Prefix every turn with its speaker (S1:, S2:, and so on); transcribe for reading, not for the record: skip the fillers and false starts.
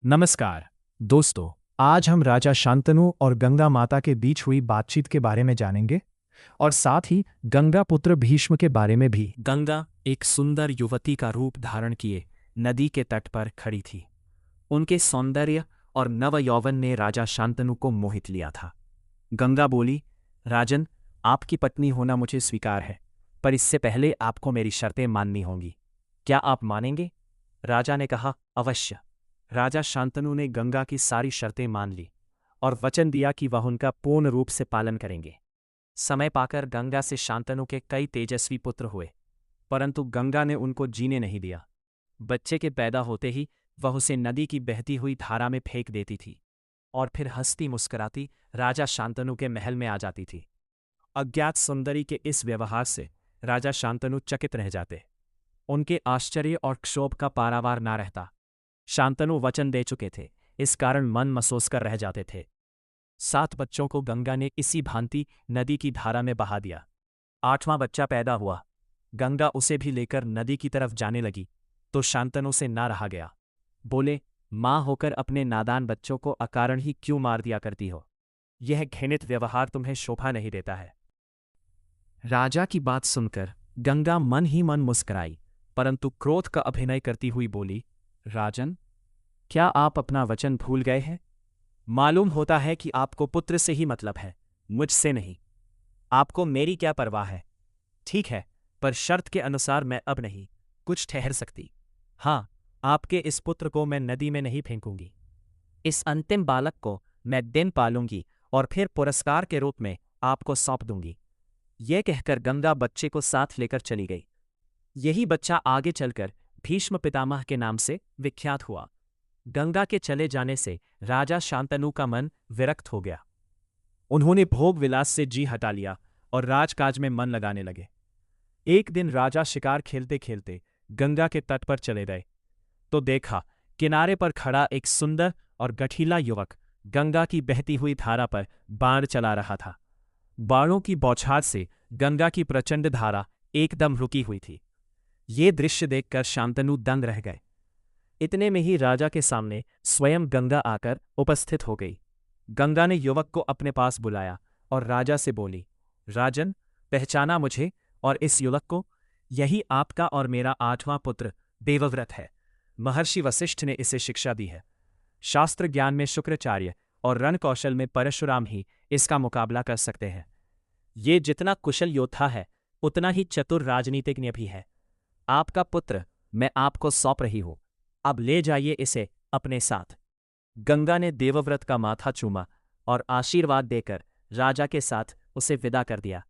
S1: नमस्कार दोस्तों। आज हम राजा शांतनु और गंगा माता के बीच हुई बातचीत के बारे में जानेंगे और साथ ही गंगा पुत्र भीष्म के बारे में भी। गंगा एक सुंदर युवती का रूप धारण किए नदी के तट पर खड़ी थी। उनके सौंदर्य और नव यौवन ने राजा शांतनु को मोहित लिया था। गंगा बोली, राजन, आपकी पत्नी होना मुझे स्वीकार है, पर इससे पहले आपको मेरी शर्तें माननी होंगी। क्या आप मानेंगे? राजा ने कहा, अवश्य। राजा शांतनु ने गंगा की सारी शर्तें मान ली और वचन दिया कि वह उनका पूर्ण रूप से पालन करेंगे। समय पाकर गंगा से शांतनु के कई तेजस्वी पुत्र हुए, परंतु गंगा ने उनको जीने नहीं दिया। बच्चे के पैदा होते ही वह उसे नदी की बहती हुई धारा में फेंक देती थी और फिर हंसती मुस्कुराती राजा शांतनु के महल में आ जाती थी। अज्ञात सुंदरी के इस व्यवहार से राजा शांतनु चकित रह जाते। उनके आश्चर्य और क्षोभ का पारावार ना रहता। शांतनु वचन दे चुके थे, इस कारण मन मसोस कर रह जाते थे। 7 बच्चों को गंगा ने इसी भांति नदी की धारा में बहा दिया। 8वां बच्चा पैदा हुआ। गंगा उसे भी लेकर नदी की तरफ जाने लगी तो शांतनु से ना रहा गया। बोले, माँ होकर अपने नादान बच्चों को अकारण ही क्यों मार दिया करती हो? यह घृणित व्यवहार तुम्हें शोभा नहीं देता है। राजा की बात सुनकर गंगा मन ही मन मुस्कुराई, परंतु क्रोध का अभिनय करती हुई बोली, राजन, क्या आप अपना वचन भूल गए हैं? मालूम होता है कि आपको पुत्र से ही मतलब है, मुझसे नहीं। आपको मेरी क्या परवाह है? ठीक है, पर शर्त के अनुसार मैं अब नहीं कुछ ठहर सकती। हाँ, आपके इस पुत्र को मैं नदी में नहीं फेंकूंगी। इस अंतिम बालक को मैं दिन पालूंगी और फिर पुरस्कार के रूप में आपको सौंप दूंगी। यह कहकर गंगा बच्चे को साथ लेकर चली गई। यही बच्चा आगे चलकर भीष्म पितामह के नाम से विख्यात हुआ। गंगा के चले जाने से राजा शांतनु का मन विरक्त हो गया। उन्होंने भोग विलास से जी हटा लिया और राजकाज में मन लगाने लगे। एक दिन राजा शिकार खेलते खेलते गंगा के तट पर चले गए तो देखा, किनारे पर खड़ा एक सुंदर और गठीला युवक गंगा की बहती हुई धारा पर बाण चला रहा था। बाणों की बौछार से गंगा की प्रचंड धारा एकदम रुकी हुई थी। ये दृश्य देखकर शांतनु दंग रह गए। इतने में ही राजा के सामने स्वयं गंगा आकर उपस्थित हो गई। गंगा ने युवक को अपने पास बुलाया और राजा से बोली, राजन, पहचाना मुझे और इस युवक को? यही आपका और मेरा 8वां पुत्र देवव्रत है। महर्षि वशिष्ठ ने इसे शिक्षा दी है। शास्त्र ज्ञान में शुक्राचार्य और रण कौशल में परशुराम ही इसका मुकाबला कर सकते हैं। ये जितना कुशल योद्धा है उतना ही चतुर राजनीतिज्ञ भी है। आपका पुत्र मैं आपको सौंप रही हूं, अब ले जाइए इसे अपने साथ। गंगा ने देवव्रत का माथा चूमा और आशीर्वाद देकर राजा के साथ उसे विदा कर दिया।